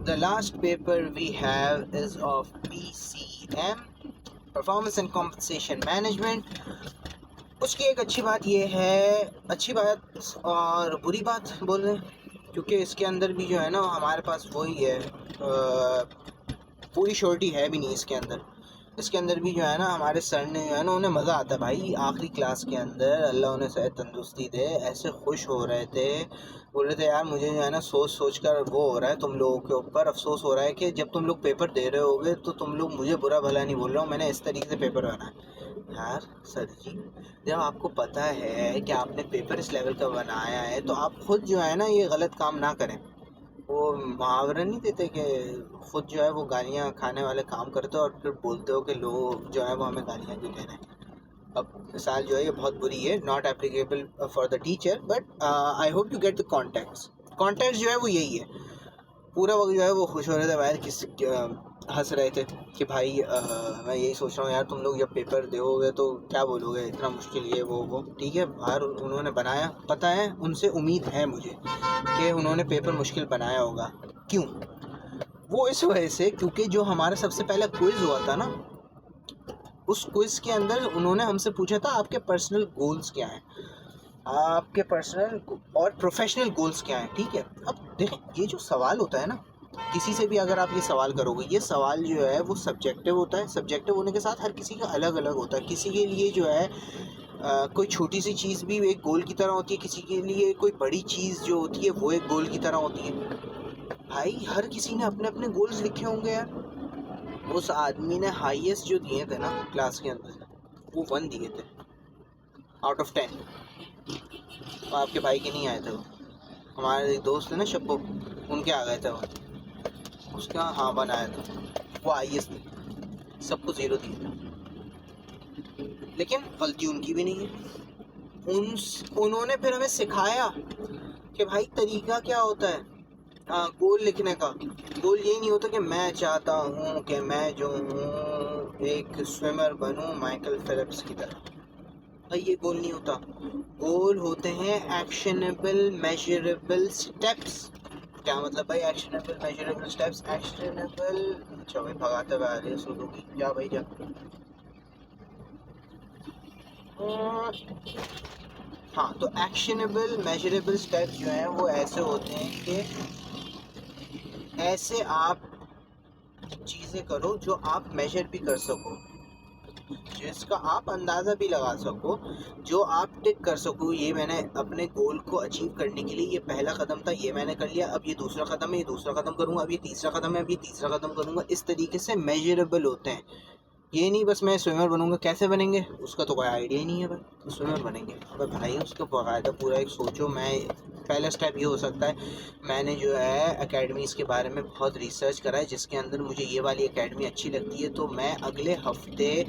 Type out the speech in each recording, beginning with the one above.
The last paper we have is of PCM, Performance and Compensation Management. उसकी एक अच्छी बात ये है, अच्छी बात और बुरी बात बोल रहे हैं, क्योंकि इसके अंदर भी जो है ना हमारे पास वही है, पूरी श्योरिटी है भी नहीं इसके अंदर। इसके अंदर भी जो है ना हमारे सर ने जो है ना उन्हें मज़ा आता है भाई, आखिरी क्लास के अंदर अल्लाह उन्हें शायद तंदुरुस्ती दे, ऐसे खुश हो रहे थे, बोल रहे थे यार मुझे जो है ना सोच कर वो हो रहा है, तुम लोगों के ऊपर अफसोस हो रहा है कि जब तुम लोग पेपर दे रहे होगे तो तुम लोग मुझे बुरा भला नहीं बोल रहा हूँ, मैंने इस तरीके से पेपर बनाया। यार सर जी, जब आपको पता है कि आपने पेपर इस लेवल का बनाया है तो आप खुद जो है ना ये गलत काम ना करें। वो मुहावरा नहीं देते कि खुद जो है वो गालियाँ खाने वाले काम करते हो और फिर बोलते हो कि लोग जो है वो हमें गालियाँ क्यों दे रहे हैं। अब मिसाल जो है ये बहुत बुरी है, not applicable for the teacher, but I hope you get the context जो है वो यही है। पूरा वक्त जो है वो खुश हो रहे थे भाई, हंस रहे थे कि भाई मैं यही सोच रहा हूँ यार तुम लोग जब पेपर दोगे तो क्या बोलोगे, इतना मुश्किल ये वो ठीक है। बाहर उन्होंने बनाया, पता है उनसे उम्मीद है मुझे कि उन्होंने पेपर मुश्किल बनाया होगा। क्यों? वो इस वजह से क्योंकि जो हमारा सबसे पहला क्विज़ हुआ था ना, उस क्विज़ के अंदर उन्होंने हमसे पूछा था आपके पर्सनल गोल्स क्या हैं, आपके पर्सनल और प्रोफेशनल गोल्स क्या हैं। ठीक है, अब देखें ये जो सवाल होता है ना, किसी से भी अगर आप ये सवाल करोगे, ये सवाल जो है वो सब्जेक्टिव होता है, सब्जेक्टिव होने के साथ हर किसी का अलग अलग होता है। किसी के लिए जो है कोई छोटी सी चीज़ भी एक गोल की तरह होती है, किसी के लिए कोई बड़ी चीज़ जो होती है वो एक गोल की तरह होती है। भाई हर किसी ने अपने अपने गोल्स लिखे होंगे यार। उस आदमी ने हाईएस्ट जो दिए थे ना क्लास के अंदर वो 1 दिए थे आउट ऑफ 10। आपके भाई के नहीं आए थे वो, हमारे एक दोस्त है ना शब्बो, उनके आ गए थे वो, उसका हाँ 1 आया था, वो हाईएस्ट थी, सबको 0 दिए थे। लेकिन गलती उनकी भी नहीं है, उन्होंने फिर हमें सिखाया कि भाई तरीका क्या होता है गोल लिखने का। गोल यही नहीं होता कि मैं चाहता हूँ कि मैं जो हूँ एक स्विमर बनूँ माइकल फेल्प्स की तरह, भाई ये गोल नहीं होता। गोल होते हैं एक्शनेबल मेजरेबल स्टेप्स। क्या मतलब भाई एक्शनेबल मेजरेबल स्टेप्स? एक्शनेबल, अच्छा भाई भगाते हुए आ रही है सुनो की, जा भाई जा। हाँ, तो एक्शनेबल मेजरेबल स्टेप्स जो हैं वो ऐसे होते हैं कि ऐसे आप चीज़ें करो जो आप मेजर भी कर सको, जिसका आप अंदाज़ा भी लगा सको, जो आप टिक कर सको। ये मैंने अपने गोल को अचीव करने के लिए, ये पहला कदम था, ये मैंने कर लिया, अब ये दूसरा कदम है, ये दूसरा कदम करूँगा, अब ये तीसरा कदम है, अब ये तीसरा कदम करूँगा। इस तरीके से मेजरेबल होते हैं। ये नहीं बस मैं स्विमर बनूंगा, कैसे बनेंगे उसका तो कोई आइडिया ही नहीं है भाई, स्विमर बनेंगे अबे भाई उसका बाकायदा पूरा एक सोचो। मैं पहला स्टेप ये हो सकता है, मैंने जो है एकेडमीज़ के बारे में बहुत रिसर्च करा है, जिसके अंदर मुझे ये वाली एकेडमी अच्छी लगती है, तो मैं अगले हफ्ते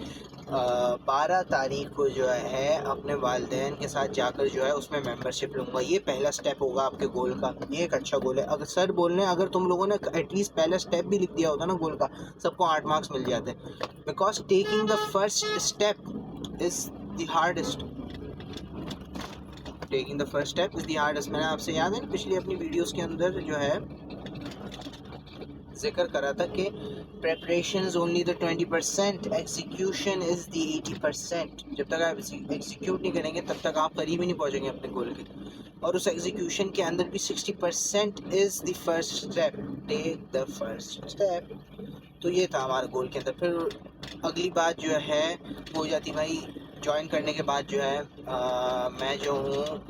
12 तारीख को जो है अपने वालिदैन के साथ जाकर जो है उसमें मेंबरशिप लूँगा। ये पहला स्टेप होगा आपके गोल का, ये एक अच्छा गोल है। अगर सर बोल रहे हैं अगर तुम लोगों ने एटलीस्ट पहला स्टेप भी लिख दिया होता ना गोल का, सबको 8 मार्क्स मिल जाते, because taking the first step is the hardest. Taking the first step is the hardest. मैंने आपसे याद है पिछली अपनी वीडियोज़ के अंदर जो है जिक्र करा था कि preparation is only the 20%, execution is the 80%। जब तक आप एग्जीक्यूट नहीं करेंगे तब तक आप करीब ही नहीं पहुंचेंगे अपने गोल के, और उस एग्जीक्यूशन के अंदर भी 60% is the first step. Take the first step. तो ये था हमारे गोल के अंदर। फिर अगली बात जो है वो हो जाती भाई ज्वाइन करने के बाद जो है मैं जो हूँ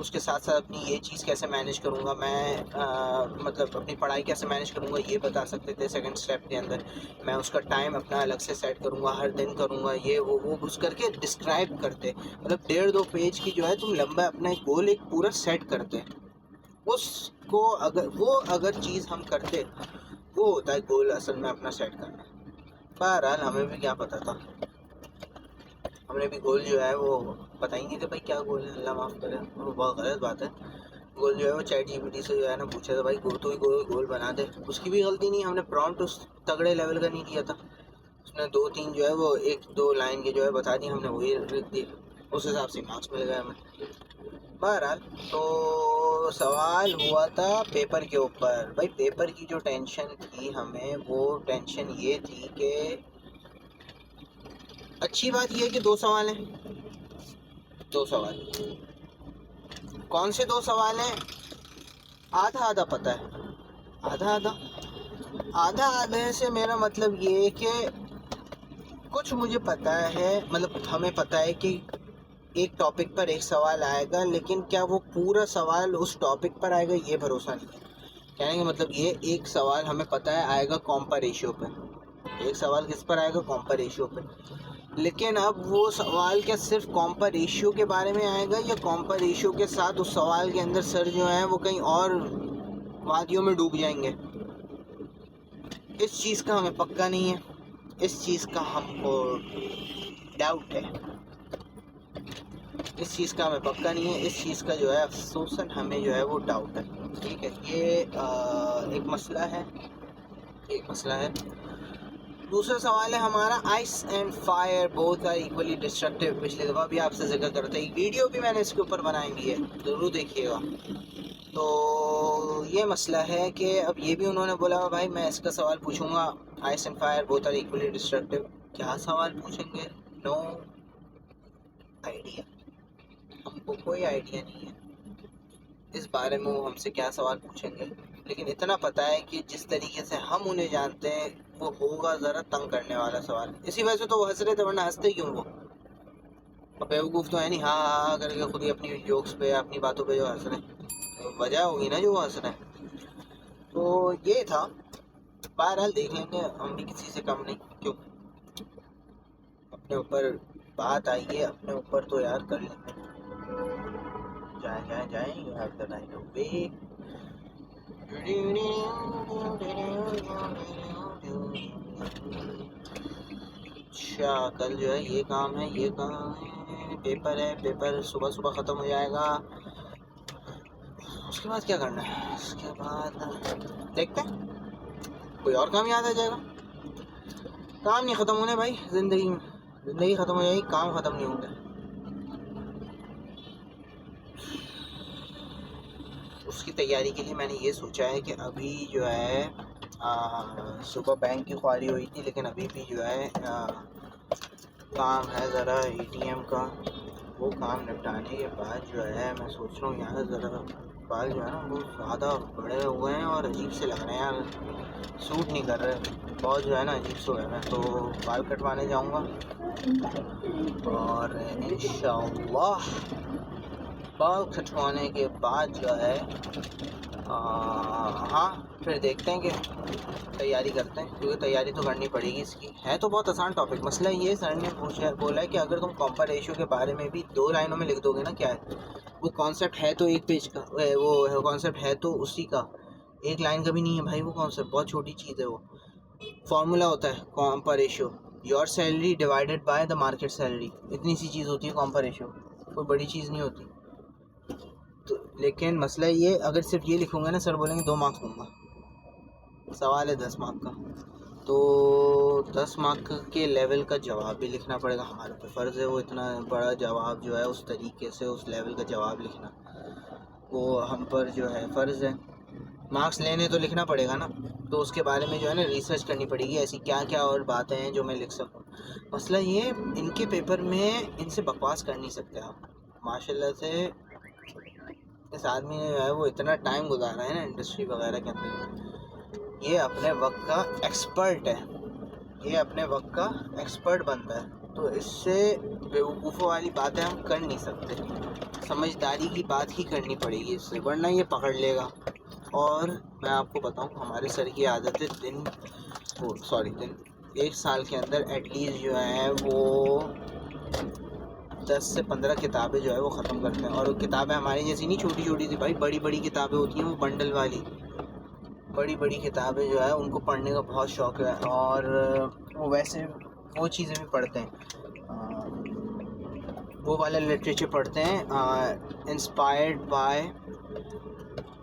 उसके साथ साथ अपनी ये चीज़ कैसे मैनेज करूँगा, मैं मतलब अपनी पढ़ाई कैसे मैनेज करूँगा ये बता सकते थे। सेकंड स्टेप के अंदर मैं उसका टाइम अपना अलग से सेट करूँगा, हर दिन करूँगा ये वो उस करके डिस्क्राइब करते, मतलब 1.5-2 पेज की जो है तुम लंबा अपना एक गोल एक पूरा सेट करते। उसको अगर चीज़ हम करते वो होता है गोल असल में अपना सेट करना। बहरहाल हमें भी क्या पता था, हमने भी गोल जो है वो पता ही नहीं था भाई क्या गोल है, अल्लाह माफ़ करे, वो बहुत गलत बात है। गोल जो है वो चैट जीपीटी से जो है ना पूछा था भाई गोल बना दे, उसकी भी गलती नहीं, हमने प्रॉम्प्ट उस तगड़े लेवल का नहीं दिया था, उसने 2-3 जो है वो 1-2 लाइन के जो है बता दी, हमने वही लिख दिए, उस हिसाब से मार्क्स मिल गए हमें। बहरहाल तो सवाल हुआ था पेपर के ऊपर। भाई पेपर की जो टेंशन थी हमें, वो टेंशन ये थी कि अच्छी बात ये है कि 2 सवाल हैं। 2 सवाल, कौन से 2 सवाल हैं? आधा आधा पता है, आधा आधा। आधा आधे से मेरा मतलब ये है कि कुछ मुझे पता है, मतलब हमें पता है कि एक टॉपिक पर एक सवाल आएगा, लेकिन क्या वो पूरा सवाल उस टॉपिक पर आएगा ये भरोसा नहीं है। कहने का मतलब ये, एक सवाल हमें पता है आएगा कॉम्पा रेशियो पे। एक सवाल किस पर आएगा? कॉम्पा रेशियो पे। लेकिन अब वो सवाल क्या सिर्फ कॉम्पा रेशियो के बारे में आएगा, या कॉम्पा रेशियो के साथ उस सवाल के अंदर सर जो है वो कहीं और वादियों में डूब जाएंगे? इस चीज़ का हमें पक्का नहीं है, इस चीज़ का हमको डाउट है, इस चीज़ का हमें पक्का नहीं है, इस चीज़ का जो है अफसोसन हमें जो है वो डाउट है। ठीक है, ये एक मसला है, एक मसला है। दूसरा सवाल है हमारा, ice and fire both are equally destructive. पिछली दफ़ा भी आपसे जिक्र करते हैं, वीडियो भी मैंने इसके ऊपर बनाई हुई है, ज़रूर देखिएगा। तो ये मसला है कि अब ये भी उन्होंने बोला भाई मैं इसका सवाल पूछूंगा, ice and fire both are equally destructive. क्या सवाल पूछेंगे? नो आइडिया, हमको कोई आइडिया नहीं है इस बारे में वो हमसे क्या सवाल पूछेंगे। लेकिन इतना पता है कि जिस तरीके से हम उन्हें जानते हैं वो होगा ज़रा तंग करने वाला सवाल। इसी वजह से तो वो हंस रहे थे, वरना हंसते क्यों वो? अब बेवकूफ़ तो है नहीं, हाँ हाँ हाँ करके खुद ही अपनी जोक्स पे, अपनी बातों पे जो हंस रहे हैं, तो वजह होगी ना जो वो हंस रहे हैं। तो ये था। बहरहाल देख लेंगे, हम भी किसी से कम नहीं, क्यों? अपने ऊपर बात आई है, अपने ऊपर तो यार कर लेंगे। जाए जाए जाए, you have the right of वे। अच्छा, कल जो है ये काम है, ये काम है, पेपर है, पेपर सुबह सुबह ख़त्म हो जाएगा। उसके बाद क्या करना है? उसके बाद देखते हैं, कोई और काम याद आ जाएगा। काम नहीं ख़त्म होने भाई ज़िंदगी में, ज़िंदगी ख़त्म हो जाएगी, काम ख़त्म नहीं होंगे। उसकी तैयारी के लिए मैंने ये सोचा है कि अभी जो है सुबह बैंक की ख्वारी हुई थी, लेकिन अभी भी जो है काम है ज़रा एटीएम का। वो काम निपटाने के बाद जो है मैं सोच रहा हूँ यार, ज़रा बाल जो है ना वो ज़्यादा बड़े हुए हैं और अजीब से लग रहे हैं यार, सूट नहीं कर रहे, बहुत जो है ना अजीब से हुए हैं। तो बाल कटवाने जाऊँगा और इंशाअल्लाह बाल कटवाने के बाद जो है हाँ फिर देखते हैं कि तैयारी करते हैं, क्योंकि तैयारी तो करनी पड़ेगी इसकी। है तो बहुत आसान टॉपिक। मसला ये सर ने बोला है कि अगर तुम कॉम्पा रेशियो के बारे में भी 2 लाइनों में लिख दोगे ना, क्या है वो कॉन्सेप्ट है तो 1 पेज का, वो कॉन्सेप्ट है तो उसी का 1 लाइन का भी नहीं है भाई। वो कॉन्सेप्ट बहुत छोटी चीज़ है, वो फार्मूला होता है compa ratio, your salary divided by the market salary. इतनी सी चीज़ होती है कॉम्पा रेशियो, कोई बड़ी चीज़ नहीं होती। तो लेकिन मसला ये, अगर सिर्फ ये लिखूँगा ना, सर बोलेंगे 2 मार्क्स दूंगा। सवाल है 10 मार्क का, तो 10 मार्क के लेवल का जवाब भी लिखना पड़ेगा। हमारे पे फ़र्ज़ है वो इतना बड़ा जवाब जो है उस तरीके से उस लेवल का जवाब लिखना, वो हम पर जो है फ़र्ज़ है। मार्क्स लेने तो लिखना पड़ेगा ना, तो उसके बारे में जो है ना रिसर्च करनी पड़ेगी, ऐसी क्या क्या और बातें हैं जो मैं लिख सकूँ। मसला ये, इनके पेपर में इनसे बकवास कर नहीं सकते आप। माशाल्लाह से इस आदमी ने जो है वो इतना टाइम गुजारा है ना इंडस्ट्री वगैरह के अंदर, ये अपने वक्त का एक्सपर्ट है, ये अपने वक्त का एक्सपर्ट बनता है। तो इससे बेवकूफ़ों वाली बातें हम कर नहीं सकते, समझदारी की बात ही करनी पड़ेगी इससे, वरना ये पकड़ लेगा। और मैं आपको बताऊं, हमारे सर की आदत है दिन 1 साल के अंदर एटलीस्ट जो है वो 10 से 15 किताबें जो है वो ख़त्म करते हैं। और वो किताबें हमारी जैसी नहीं छोटी छोटी सी भाई, बड़ी बड़ी किताबें होती हैं, वो बंडल वाली बड़ी बड़ी किताबें जो है उनको पढ़ने का बहुत शौक़ है। और वो वैसे वो चीज़ें भी पढ़ते हैं, वो वाला लिटरेचर पढ़ते हैं inspired by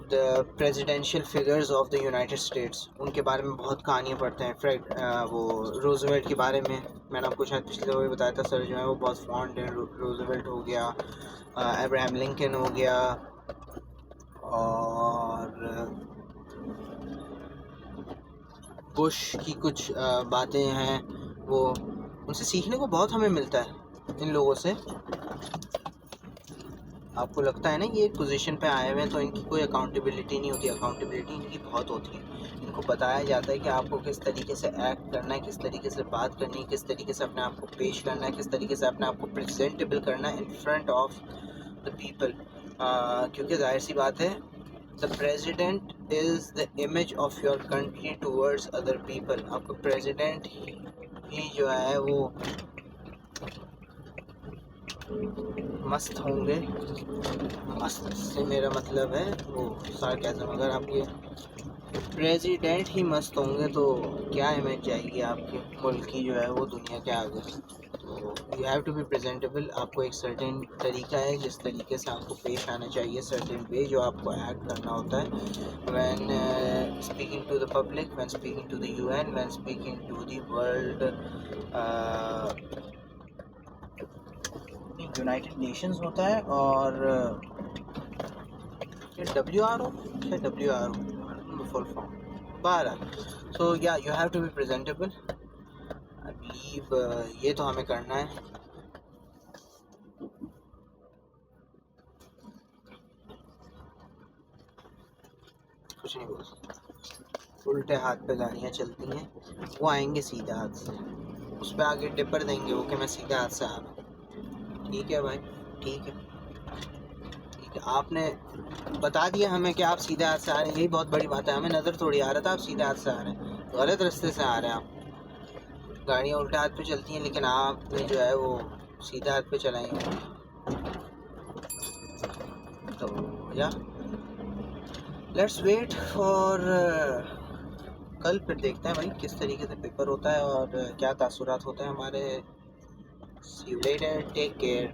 the presidential figures of the United states. उनके बारे में बहुत कहानियाँ पढ़ते हैं। वो रूजवेल्ट के बारे में मैंने आपको शायद पिछले दफ़ा भी बताया था, सर जो है वो बहुत फॉन्ड है। रूजवेल्ट हो गया, अब्राहम लिंकन हो गया, और बुश की कुछ बातें हैं, वो उनसे सीखने को बहुत हमें मिलता है इन लोगों से। आपको लगता है ना ये एक पोजीशन पे आए हुए हैं तो इनकी कोई अकाउंटेबिलिटी नहीं होती, अकाउंटेबिलिटी इनकी बहुत होती है। इनको बताया जाता है कि आपको किस तरीके से एक्ट करना है, किस तरीके से बात करनी है, किस तरीके से अपने आप को पेश करना है, किस तरीके से अपने आप को प्रेजेंटेबल करना है in front of the people. क्योंकि जाहिर सी बात है, the president is the image of your country towards other people. आपको प्रेजिडेंट ही जो है वो मस्त होंगे। मस्त से मेरा मतलब है वो सार्केज़म। अगर आपके प्रेसिडेंट ही मस्त होंगे तो क्या इमेज जाएगी आपके मुल्क की जो है वो दुनिया के आगे। तो you have to be presentable. आपको एक सर्टेन तरीका है जिस तरीके से आपको पेश आना चाहिए, सर्टेन वे जो आपको एक्ट करना होता है when speaking to the public, when speaking to the UN, when speaking to the world United Nations होता है, और WRO, क्या WRO फुल फॉर्म, बारह। सो या you have to be presentable. I believe ये तो हमें करना है। कुछ नहीं बोल सकते। उल्टे हाथ पे गाड़ियाँ चलती हैं, वो आएंगे सीधे हाथ से, उस पर आगे टिप्पर देंगे वो कि मैं सीधे हाथ से आ रहा हूँ। ठीक है भाई, ठीक है, ठीक है। आपने बता दिया हमें कि आप सीधे हाथ से आ रहे हैं, यही बहुत बड़ी बात है। हमें नज़र थोड़ी आ रहा था आप सीधे हाथ से आ रहे हैं, गलत रास्ते से आ रहे हैं आप। गाड़ियाँ उल्टे हाथ पे चलती हैं लेकिन आपने जो है वो सीधे हाथ पे चलाई होंगी। तो या लेट्स वेट फॉर कल, फिर देखते हैं भाई किस तरीके से पेपर होता है और क्या तासुरात होते हैं हमारे। सी यू लेटर, टेक केयर।